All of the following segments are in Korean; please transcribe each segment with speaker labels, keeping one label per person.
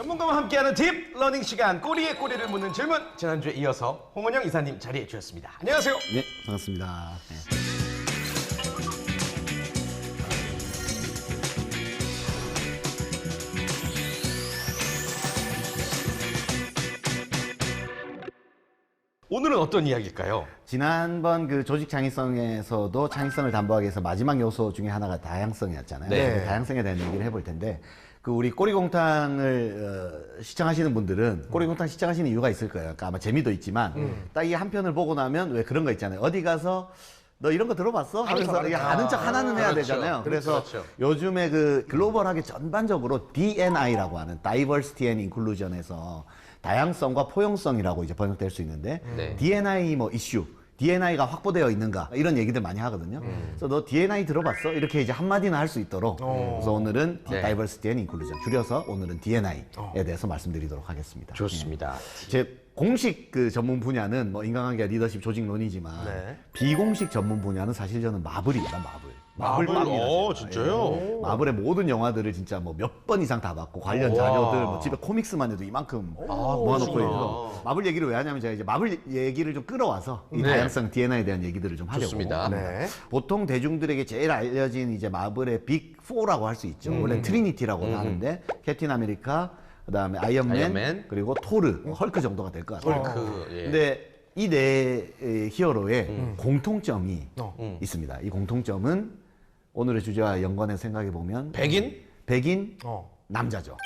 Speaker 1: 전문가와 함께하는 딥 러닝 시간, 꼬리에 꼬리를 묻는 질문. 지난주에 이어서 홍원영 이사님 자리해 주셨습니다. 안녕하세요.
Speaker 2: 네, 반갑습니다. 네.
Speaker 1: 오늘은 어떤 이야기일까요?
Speaker 2: 지난번 그 조직 창의성에서도 창의성을 담보하기 위해서 마지막 요소 중에 하나가 다양성이었잖아요.
Speaker 1: 네.
Speaker 2: 그 다양성에 대한 얘기를 해볼 텐데, 그 우리 꼬리곰탕을 시청하시는 분들은 꼬리곰탕 시청하시는 이유가 있을 거예요. 그러니까 아마 재미도 있지만 딱 이 한 편을 보고 나면 왜 그런 거 있잖아요. 어디 가서 너 이런 거 들어봤어? 하면서 이게 아는 척 하나는 해야
Speaker 1: 그렇죠.
Speaker 2: 되잖아요. 그래서
Speaker 1: 그렇죠.
Speaker 2: 요즘에 그 글로벌하게 전반적으로 D&I라고 하는 Diversity and Inclusion에서 다양성과 포용성이라고 이제 번역될 수 있는데
Speaker 1: 네.
Speaker 2: D&I 뭐 이슈, D&I가 확보되어 있는가 이런 얘기들 많이 하거든요. 그래서 너 D&I 들어봤어? 이렇게 이제 한마디나 할 수 있도록 그래서 오늘은
Speaker 1: 네.
Speaker 2: Diversity and Inclusion 줄여서 오늘은 D&I에 대해서 말씀드리도록 하겠습니다.
Speaker 1: 좋습니다.
Speaker 2: 제 공식 그 전문 분야는 뭐 인간관계, 리더십, 조직론이지만
Speaker 1: 네.
Speaker 2: 비공식 전문 분야는 사실 저는 마블입니다. 마블.
Speaker 1: 진짜요?
Speaker 2: 마블의 모든 영화들을 진짜 뭐 몇 번 이상 다 봤고 관련 자료들 뭐 집에 코믹스만 해도 이만큼 모아놓고
Speaker 1: 그렇구나.
Speaker 2: 해서 마블 얘기를 왜 하냐면 제가 이제 마블 얘기를 좀 끌어와서 이
Speaker 1: 네.
Speaker 2: 다양성 D&I에 대한 얘기들을 좀 하려고
Speaker 1: 좋습니다.
Speaker 2: 합니다.
Speaker 1: 네.
Speaker 2: 보통 대중들에게 제일 알려진 이제 마블의 빅 4라고 할 수 있죠. 원래 트리니티라고 하는데 캡틴 아메리카, 그다음에 아이언맨, 그리고 토르, 헐크 정도가 될 것 같아요.
Speaker 1: 헐크, 예.
Speaker 2: 근데 이 네 히어로의 공통점이 있습니다. 이 공통점은 오늘의 주제와 연관해서 생각해 보면 백인 남자죠.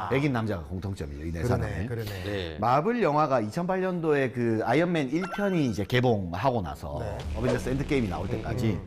Speaker 2: 백인 남자가 공통점이죠. 이 네 사람의.
Speaker 3: 그러네.
Speaker 1: 네.
Speaker 2: 마블 영화가 2008년도에 그 아이언맨 1편이 이제 개봉하고 나서 어벤져스 엔드게임이 나올 때까지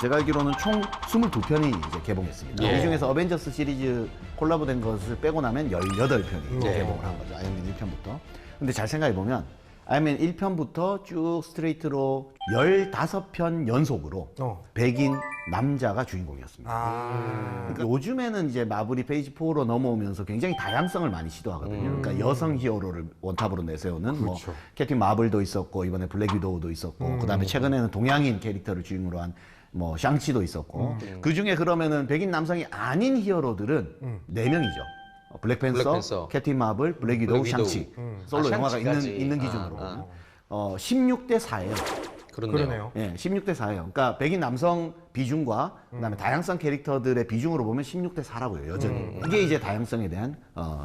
Speaker 2: 제가 알기로는 총 22편이 이제 개봉했습니다.
Speaker 1: 예.
Speaker 2: 이 중에서 어벤져스 시리즈 콜라보된 것을 빼고 나면 18편이
Speaker 1: 네.
Speaker 2: 개봉을 한 거죠. 아이언맨 1편부터. 근데 잘 생각해 보면 아이언맨 1편부터 쭉 스트레이트로 15편 연속으로 백인 남자가 주인공이었습니다. 그러니까 요즘에는 이제 마블이 페이지 4로 넘어오면서 굉장히 다양성을 많이 시도하거든요. 그러니까 여성 히어로를 원탑으로 내세우는 뭐 캡틴 마블도 있었고 이번에 블랙 위도우도 있었고 그다음에 최근에는 동양인 캐릭터를 주인공으로 한 뭐 샹치도 있었고 그 중에 그러면은 백인 남성이 아닌 히어로들은 4명이죠. 블랙팬서, 캡틴 마블, 블랙 위도우, 샹치. 솔로 영화가
Speaker 1: 샹치까지.
Speaker 2: 있는 기준으로. 16대 4예요.
Speaker 3: 그러네요.
Speaker 2: 예, 16대 4예요. 그러니까 백인 남성 비중과 그다음에 다양성 캐릭터들의 비중으로 보면 16대 4라고요. 여전히. 이게 이제 다양성에 대한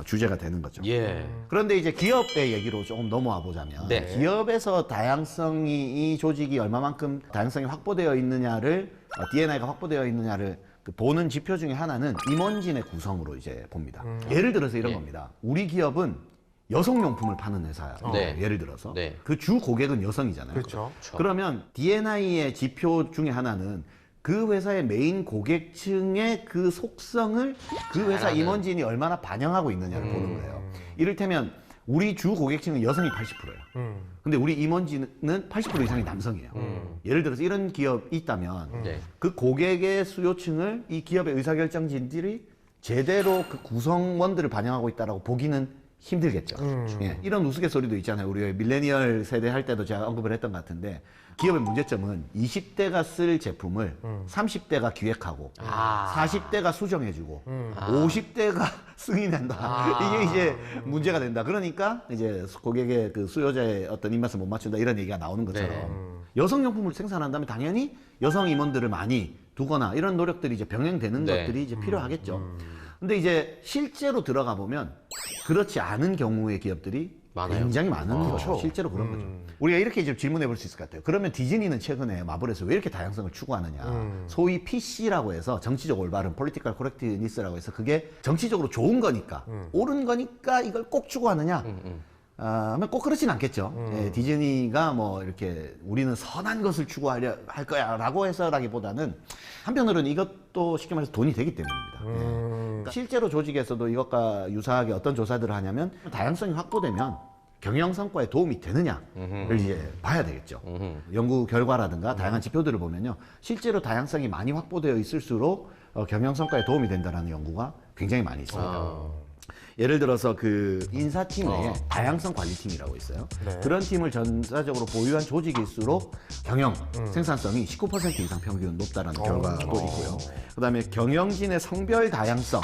Speaker 2: 주제가 되는 거죠.
Speaker 1: 예.
Speaker 2: 그런데 이제 기업의 얘기로 조금 넘어와 보자면
Speaker 1: 네.
Speaker 2: 기업에서 다양성이 이 조직이 얼마만큼 다양성이 확보되어 있느냐를 D&I가 확보되어 있느냐를 그 보는 지표 중에 하나는 임원진의 구성으로 이제 봅니다. 예를 들어서 이런
Speaker 1: 예.
Speaker 2: 겁니다. 우리 기업은 여성용품을 파는 회사야.
Speaker 1: 네.
Speaker 2: 예를 들어서
Speaker 1: 네.
Speaker 2: 그 주 고객은 여성이잖아요.
Speaker 3: 그렇죠.
Speaker 2: 그러면 D&I의 지표 중에 하나는 그 회사의 메인 고객층의 그 속성을 그 회사
Speaker 1: 잘하는.
Speaker 2: 임원진이 얼마나 반영하고 있느냐를 보는 거예요. 이를테면 우리 주 고객층은 여성이 80%예요. 근데 우리 임원진은 80% 이상이 남성이에요. 예를 들어서 이런 기업이 있다면
Speaker 1: 네.
Speaker 2: 그 고객의 수요층을 이 기업의 의사결정진들이 제대로 그 구성원들을 반영하고 있다라고 보기는 힘들겠죠. 예, 이런 우스갯소리도 있잖아요. 우리 밀레니얼 세대 할 때도 제가 언급을 했던 것 같은데 기업의 문제점은 20대가 쓸 제품을 30대가 기획하고 40대가 수정해주고 50대가 승인한다. 이게 이제 문제가 된다. 그러니까 이제 고객의 그 수요자의 어떤 입맛을 못 맞춘다 이런 얘기가 나오는 것처럼 여성용품을 생산한다면 당연히 여성 임원들을 많이 두거나 이런 노력들이 이제 병행되는
Speaker 1: 네.
Speaker 2: 것들이 이제 필요하겠죠. 근데 이제 실제로 들어가 보면 그렇지 않은 경우의 기업들이
Speaker 1: 많아요.
Speaker 2: 굉장히 많은 거죠. 실제로 그런 거죠. 우리가 이렇게 이제 질문해 볼 수 있을 것 같아요. 그러면 디즈니는 최근에 마블에서 왜 이렇게 다양성을 추구하느냐. 소위 PC라고 해서 정치적 올바름, Political Correctness라고 해서 그게 정치적으로 좋은 거니까, 옳은 거니까 이걸 꼭 추구하느냐. 하면 꼭 그렇진 않겠죠. 예, 디즈니가 뭐 이렇게 우리는 선한 것을 추구하려 할 거야 라고 해서라기보다는 한편으로는 이것도 쉽게 말해서 돈이 되기 때문입니다. 예. 그러니까 실제로 조직에서도 이것과 유사하게 어떤 조사들을 하냐면 다양성이 확보되면 경영 성과에 도움이 되느냐를 이제 봐야 되겠죠. 연구 결과라든가 다양한 지표들을 보면요. 실제로 다양성이 많이 확보되어 있을수록 경영 성과에 도움이 된다는 연구가 굉장히 많이 있습니다. 예를 들어서 그 인사팀 내에 다양성 관리팀이라고 있어요.
Speaker 3: 네.
Speaker 2: 그런 팀을 전사적으로 보유한 조직일수록 경영, 생산성이 19% 이상 평균 높다라는 결과도 있고요. 그다음에 경영진의 성별 다양성,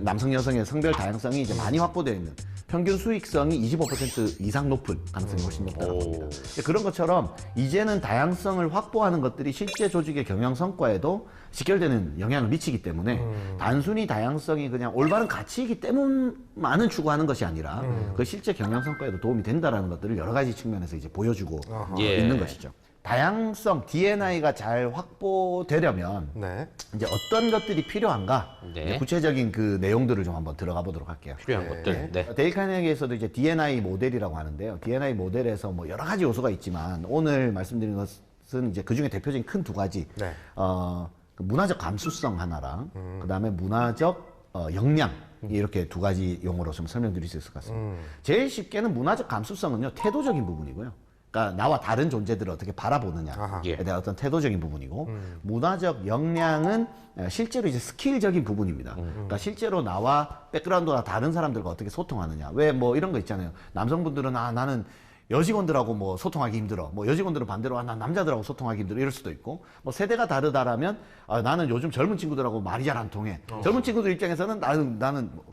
Speaker 2: 남성 여성의 성별 다양성이 이제 많이 확보되어 있는 평균 수익성이 25% 이상 높은 가능성이 훨씬 높다고 합니다. 그런 것처럼 이제는 다양성을 확보하는 것들이 실제 조직의 경영 성과에도 직결되는 영향을 미치기 때문에 단순히 다양성이 그냥 올바른 가치이기 때문만은 추구하는 것이 아니라 그 실제 경영 성과에도 도움이 된다라는 것들을 여러 가지 측면에서 이제 보여주고 있는 것이죠. 다양성, D&I가 잘 확보되려면
Speaker 3: 네.
Speaker 2: 이제 어떤 것들이 필요한가
Speaker 1: 네.
Speaker 2: 구체적인 그 내용들을 좀 한번 들어가 보도록 할게요.
Speaker 1: 필요한 것들. 네.
Speaker 2: 데일 카네기에서도 이제 D&I 모델이라고 하는데요. D&I 모델에서 뭐 여러 가지 요소가 있지만 오늘 말씀드린 것은 이제 그 중에 대표적인 큰 두 가지.
Speaker 3: 네.
Speaker 2: 그 문화적 감수성 하나랑 그다음에 문화적 역량 이렇게 두 가지 용어로 좀 설명드릴 수 있을 것 같습니다. 제일 쉽게는 문화적 감수성은요 태도적인 부분이고요. 그러니까 나와 다른 존재들을 어떻게 바라보느냐에
Speaker 1: 예.
Speaker 2: 대한 어떤 태도적인 부분이고 문화적 역량은 실제로 이제 스킬적인 부분입니다. 그러니까 실제로 나와 백그라운드가 다른 사람들과 어떻게 소통하느냐. 왜 뭐 이런 거 있잖아요. 남성분들은 나는 여직원들하고 뭐 소통하기 힘들어. 뭐 여직원들은 반대로 난 남자들하고 소통하기 힘들어. 이럴 수도 있고. 뭐 세대가 다르다라면 나는 요즘 젊은 친구들하고 말이 잘 안 통해. 젊은 친구들 입장에서는 나는 뭐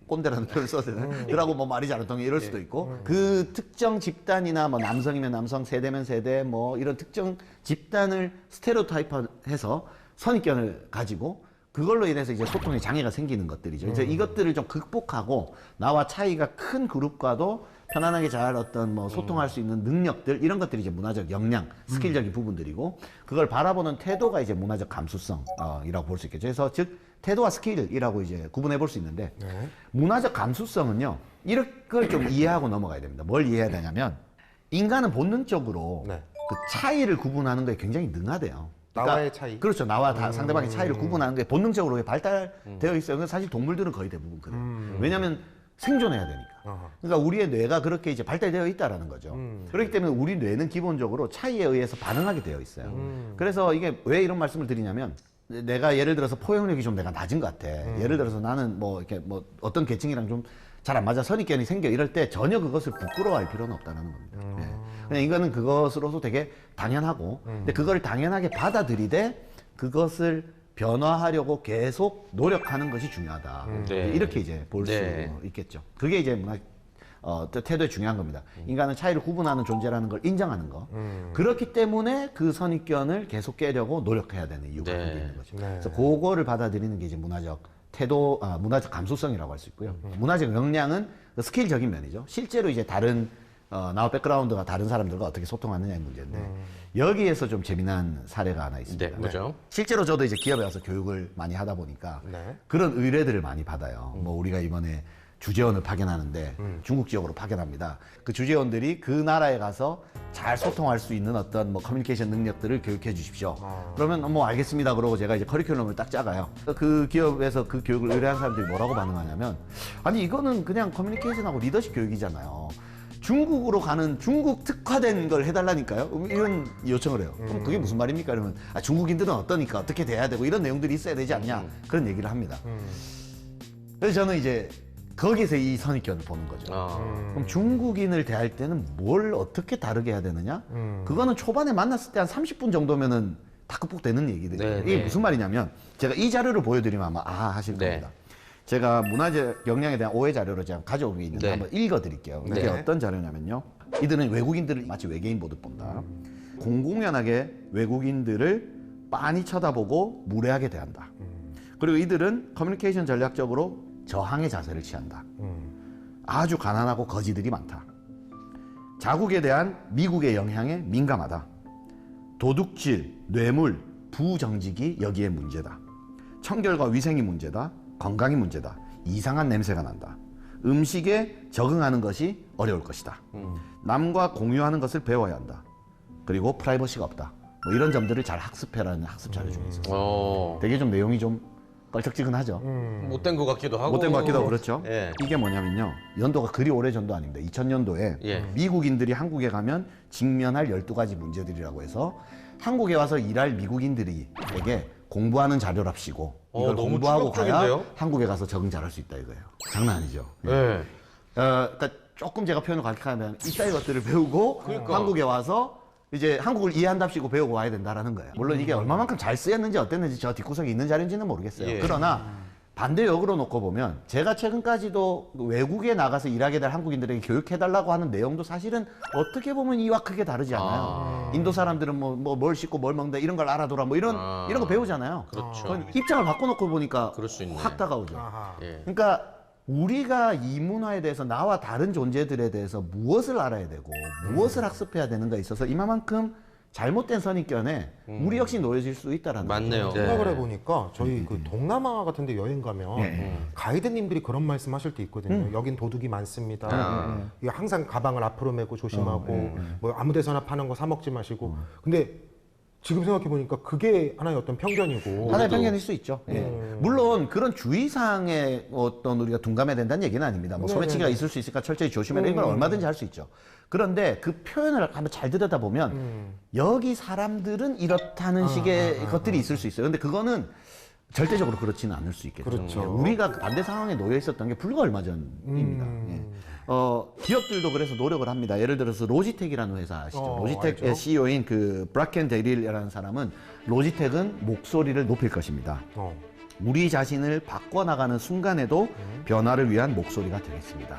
Speaker 2: 꼰대라는 표현을 써야 되나? 그러고 뭐 말이 잘 안 통해. 이럴 수도 있고. 그 특정 집단이나 뭐 남성이면 남성, 세대면 세대 뭐 이런 특정 집단을 스테레오타입해서 선입견을 가지고 그걸로 인해서 이제 소통에 장애가 생기는 것들이죠. 그래서 이것들을 좀 극복하고 나와 차이가 큰 그룹과도 편안하게 잘 어떤 뭐 소통할 수 있는 능력들 이런 것들이 이제 문화적 역량, 스킬적인 부분들이고 그걸 바라보는 태도가 이제 문화적 감수성이라고 볼 수 있겠죠. 그래서 즉 태도와 스킬이라고 이제 구분해 볼 수 있는데 문화적 감수성은요 이걸 좀 이해하고 넘어가야 됩니다. 뭘 이해해야 되냐면 인간은 본능적으로
Speaker 3: 네.
Speaker 2: 그 차이를 구분하는 거에 굉장히 능하대요.
Speaker 3: 나와의 차이.
Speaker 2: 그렇죠. 나와 상대방의 차이를 구분하는 게 본능적으로 발달되어 있어요. 근데 사실 동물들은 거의 대부분 그래요. 왜냐하면 생존해야 되니까. 그러니까 우리의 뇌가 그렇게 이제 발달되어 있다라는 거죠. 그렇기 때문에 우리 뇌는 기본적으로 차이에 의해서 반응하게 되어 있어요. 그래서 이게 왜 이런 말씀을 드리냐면 내가 예를 들어서 포용력이 좀 내가 낮은 것 같아. 예를 들어서 나는 뭐 이렇게 뭐 어떤 계층이랑 좀 잘 안 맞아 선입견이 생겨 이럴 때 전혀 그것을 부끄러워할 필요는 없다는 겁니다. 예. 그냥 이거는 그것으로서 되게 당연하고 근데 그걸 당연하게 받아들이되 그것을 변화하려고 계속 노력하는 것이 중요하다.
Speaker 1: 네.
Speaker 2: 이렇게 이제 볼 수
Speaker 1: 네.
Speaker 2: 있겠죠. 그게 이제 문화 태도에 중요한 겁니다. 인간은 차이를 구분하는 존재라는 걸 인정하는 거. 그렇기 때문에 그 선입견을 계속 깨려고 노력해야 되는 이유가
Speaker 1: 네.
Speaker 2: 거기 있는 거죠.
Speaker 3: 네.
Speaker 2: 그래서 그거를 받아들이는 게 이제 문화적 태도, 문화적 감수성이라고 할 수 있고요. 문화적 역량은 그 스킬적인 면이죠. 실제로 이제 다른 나와 백그라운드가 다른 사람들과 어떻게 소통하느냐의 문제인데 여기에서 좀 재미난 사례가 하나 있습니다.
Speaker 1: 네, 뭐죠?
Speaker 2: 실제로 저도 이제 기업에 와서 교육을 많이 하다 보니까
Speaker 3: 네.
Speaker 2: 그런 의뢰들을 많이 받아요. 뭐 우리가 이번에 주재원을 파견하는데 중국 지역으로 파견합니다. 그 주재원들이 그 나라에 가서 잘 소통할 수 있는 어떤 뭐 커뮤니케이션 능력들을 교육해 주십시오. 그러면 뭐 알겠습니다. 그러고 제가 이제 커리큘럼을 딱 짜가요. 그 기업에서 그 교육을 의뢰한 사람들이 뭐라고 반응하냐면 아니 이거는 그냥 커뮤니케이션하고 리더십 교육이잖아요. 중국으로 가는 중국 특화된 걸 해달라니까요. 이런 요청을 해요. 그럼 그게 무슨 말입니까? 그러면 중국인들은 어떠니까 어떻게 돼야 되고 이런 내용들이 있어야 되지 않냐 그런 얘기를 합니다. 그래서 저는 이제 거기서 이 선입견을 보는 거죠. 그럼 중국인을 대할 때는 뭘 어떻게 다르게 해야 되느냐? 그거는 초반에 만났을 때 한 30분 정도면은 다 극복되는 얘기들이에요.
Speaker 1: 네,
Speaker 2: 이게
Speaker 1: 네.
Speaker 2: 무슨 말이냐면 제가 이 자료를 보여드리면 아마 하실
Speaker 1: 네.
Speaker 2: 겁니다. 제가 문화적 역량에 대한 오해 자료를 제가 가져오고 있는데
Speaker 1: 네.
Speaker 2: 한번 읽어드릴게요. 이게
Speaker 1: 네.
Speaker 2: 어떤 자료냐면요. 이들은 외국인들을 마치 외계인 보듯 본다. 공공연하게 외국인들을 빤히 쳐다보고 무례하게 대한다. 그리고 이들은 커뮤니케이션 전략적으로 저항의 자세를 취한다. 아주 가난하고 거지들이 많다. 자국에 대한 미국의 영향에 민감하다. 도둑질, 뇌물, 부정직이 여기에 문제다. 청결과 위생이 문제다. 건강이 문제다. 이상한 냄새가 난다. 음식에 적응하는 것이 어려울 것이다. 남과 공유하는 것을 배워야 한다. 그리고 프라이버시가 없다. 뭐 이런 점들을 잘 학습해라는 학습 자료 중에 있어요. 되게 좀 내용이 좀 껄쩍지근하죠.
Speaker 1: 못된 것 같기도 하고.
Speaker 2: 못된 것 같기도 하고 그렇죠.
Speaker 1: 예.
Speaker 2: 이게 뭐냐면요. 연도가 그리 오래전도 아닙니다. 2000년도에
Speaker 1: 예.
Speaker 2: 미국인들이 한국에 가면 직면할 12가지 문제들이라고 해서 한국에 와서 일할 미국인들에게 공부하는 자료랍시고 이걸
Speaker 1: 너무
Speaker 2: 공부하고 가야
Speaker 1: 충격적인데요?
Speaker 2: 한국에 가서 적응 잘할 수 있다 이거예요. 장난 아니죠.
Speaker 1: 네.
Speaker 2: 그러니까 조금 제가 표현을 가르치면 이따위 것들을 배우고
Speaker 1: 그러니까.
Speaker 2: 한국에 와서 이제 한국을 이해한답시고 배우고 와야 된다라는 거예요. 물론 이게 얼마만큼 잘 쓰였는지 어땠는지 저 뒷구석에 있는 자료인지는 모르겠어요.
Speaker 1: 예.
Speaker 2: 그러나 반대 역으로 놓고 보면 제가 최근까지도 외국에 나가서 일하게 될 한국인들에게 교육해달라고 하는 내용도 사실은 어떻게 보면 이와 크게 다르지 않아요. 인도 사람들은 뭘 씻고 뭘 먹는다 이런 걸 알아둬라 뭐 이런 거 배우잖아요.
Speaker 1: 그렇죠.
Speaker 2: 그건 입장을 바꿔놓고 보니까
Speaker 1: 그럴 수 있네.
Speaker 2: 확 다가오죠.
Speaker 3: 아하.
Speaker 1: 예.
Speaker 2: 그러니까 우리가 이 문화에 대해서 나와 다른 존재들에 대해서 무엇을 알아야 되고 무엇을 학습해야 되는가에 있어서 이만큼 잘못된 선입견에 우리 역시 놓여질 수 있다라는
Speaker 1: 맞네요.
Speaker 2: 거죠.
Speaker 3: 생각을 해보니까 저희 그 동남아 같은 데 여행 가면 가이드님들이 그런 말씀 하실 때 있거든요. 여긴 도둑이 많습니다. 이거 항상 가방을 앞으로 메고 조심하고 뭐 아무 데서나 파는 거 사 먹지 마시고. 근데 지금 생각해 보니까 그게 하나의 어떤 편견이고.
Speaker 2: 하나의 편견일 수 있죠. 예. 물론 그런 주의사항에 어떤 우리가 둔감해야 된다는 얘기는 아닙니다. 뭐 소매치기가 있을 수 있으니까 철저히 조심해야 되는 건 얼마든지 할 수 있죠. 그런데 그 표현을 한번 잘 들여다보면 여기 사람들은 이렇다는 식의 것들이 있을 수 있어요. 근데 그거는 절대적으로 그렇지는 않을 수 있겠죠.
Speaker 3: 그렇죠.
Speaker 2: 예, 우리가 반대 상황에 놓여 있었던 게 불과 얼마 전입니다. 예. 기업들도 그래서 노력을 합니다. 예를 들어서 로지텍이라는 회사 아시죠? 로지텍의
Speaker 3: 알죠.
Speaker 2: CEO인 그 브라켄 데릴이라는 사람은 로지텍은 목소리를 높일 것입니다. 우리 자신을 바꿔나가는 순간에도 변화를 위한 목소리가 되겠습니다.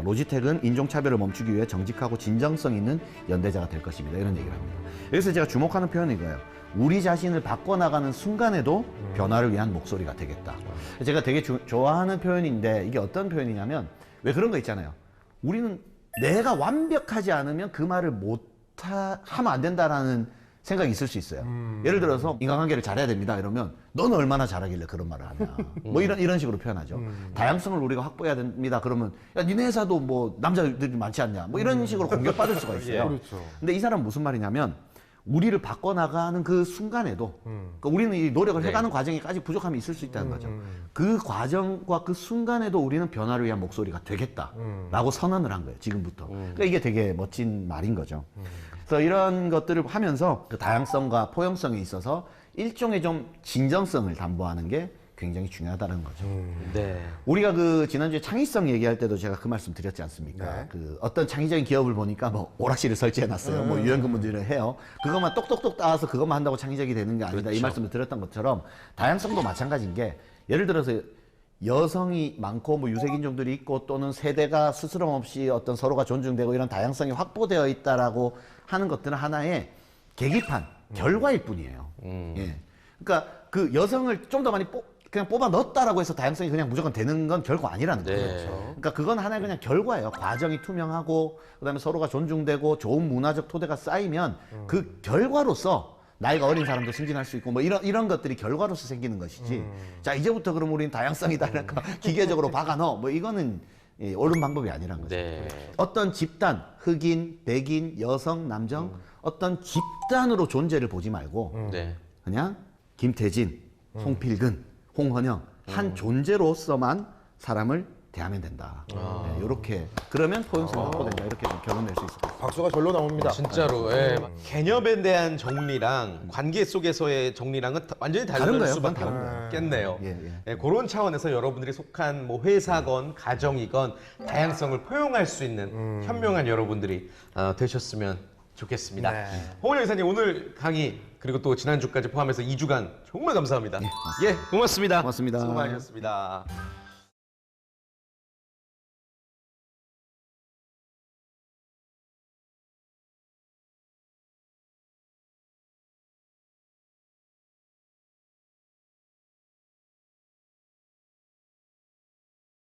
Speaker 2: 로지텍은 인종차별을 멈추기 위해 정직하고 진정성 있는 연대자가 될 것입니다. 이런 얘기를 합니다. 여기서 제가 주목하는 표현이 이거예요. 우리 자신을 바꿔나가는 순간에도 변화를 위한 목소리가 되겠다. 제가 되게 좋아하는 표현인데 이게 어떤 표현이냐면 왜 그런 거 있잖아요. 우리는 내가 완벽하지 않으면 그 말을 하면 안 된다라는 생각이 있을 수 있어요. 예를 들어서 인간관계를 잘해야 됩니다 이러면 넌 얼마나 잘하길래 그런 말을 하냐. 뭐 이런 식으로 표현하죠. 다양성을 우리가 확보해야 됩니다. 그러면 야 니네 회사도 뭐 남자들이 많지 않냐. 뭐 이런 식으로 공격받을 수가 있어요.
Speaker 3: 그렇죠.
Speaker 2: 근데 이 사람은 무슨 말이냐면 우리를 바꿔나가는 그 순간에도 그러니까 우리는 이 노력을 해가는 과정에 아직 부족함이 있을 수 있다는 거죠. 그 과정과 그 순간에도 우리는 변화를 위한 목소리가 되겠다라고 선언을 한 거예요. 지금부터. 그러니까 이게 되게 멋진 말인 거죠. 그래서 이런 것들을 하면서 그 다양성과 포용성에 있어서 일종의 좀 진정성을 담보하는 게 굉장히 중요하다는 거죠.
Speaker 1: 네.
Speaker 2: 우리가 그 지난주에 창의성 얘기할 때도 제가 그 말씀 드렸지 않습니까?
Speaker 3: 네.
Speaker 2: 그 어떤 창의적인 기업을 보니까 뭐 오락실을 설치해 놨어요. 뭐 유연근무제를 해요. 그것만 똑똑똑 따와서 그것만 한다고 창의적이 되는 게 아니다. 이
Speaker 1: 그렇죠.
Speaker 2: 말씀을 드렸던 것처럼 다양성도 마찬가지인 게 예를 들어서 여성이 많고 뭐 유색인종들이 있고 또는 세대가 스스럼 없이 어떤 서로가 존중되고 이런 다양성이 확보되어 있다라고 하는 것들은 하나의 계기판, 결과일 뿐이에요. 예. 그러니까 그 여성을 좀 더 많이 그냥 뽑아 넣었다라고 해서 다양성이 그냥 무조건 되는 건 결코 아니라는 거죠.
Speaker 1: 네.
Speaker 2: 그러니까 그건 하나의 그냥 결과예요. 과정이 투명하고 그다음에 서로가 존중되고 좋은 문화적 토대가 쌓이면 그 결과로서 나이가 어린 사람도 승진할 수 있고 뭐 이런 것들이 결과로서 생기는 것이지. 자 이제부터 그럼 우리는 다양성이다 이러니까 기계적으로 박아 넣어 뭐 이거는 옳은 방법이 아니라는 거죠.
Speaker 1: 네.
Speaker 2: 어떤 집단, 흑인, 백인, 여성, 남정 어떤 집단으로 존재를 보지 말고
Speaker 1: 네.
Speaker 2: 그냥 김태진, 송필근, 홍헌영 한 존재로서만 사람을 대하면 된다. 이렇게 그러면 포용성이 확보된다. 이렇게 좀 결론 낼 수 있을 것 같아요.
Speaker 3: 박수가 절로 나옵니다.
Speaker 1: 진짜로. 예. 개념에 대한 정리랑 관계 속에서의 정리랑은 완전히
Speaker 2: 다른
Speaker 1: 다른
Speaker 2: 거예요.
Speaker 1: 수밖에
Speaker 2: 그건 다른
Speaker 1: 없겠네요.
Speaker 2: 예, 예.
Speaker 1: 예, 그런 차원에서 여러분들이 속한 뭐 회사건 가정이건 다양성을 포용할 수 있는 현명한 여러분들이 되셨으면 좋겠습니다.
Speaker 3: 네.
Speaker 1: 홍은영 이사님 오늘 강의 그리고 또 지난주까지 포함해서 2주간 정말 감사합니다. 예, 고맙습니다.
Speaker 2: 고맙습니다.
Speaker 1: 수고 많으셨습니다.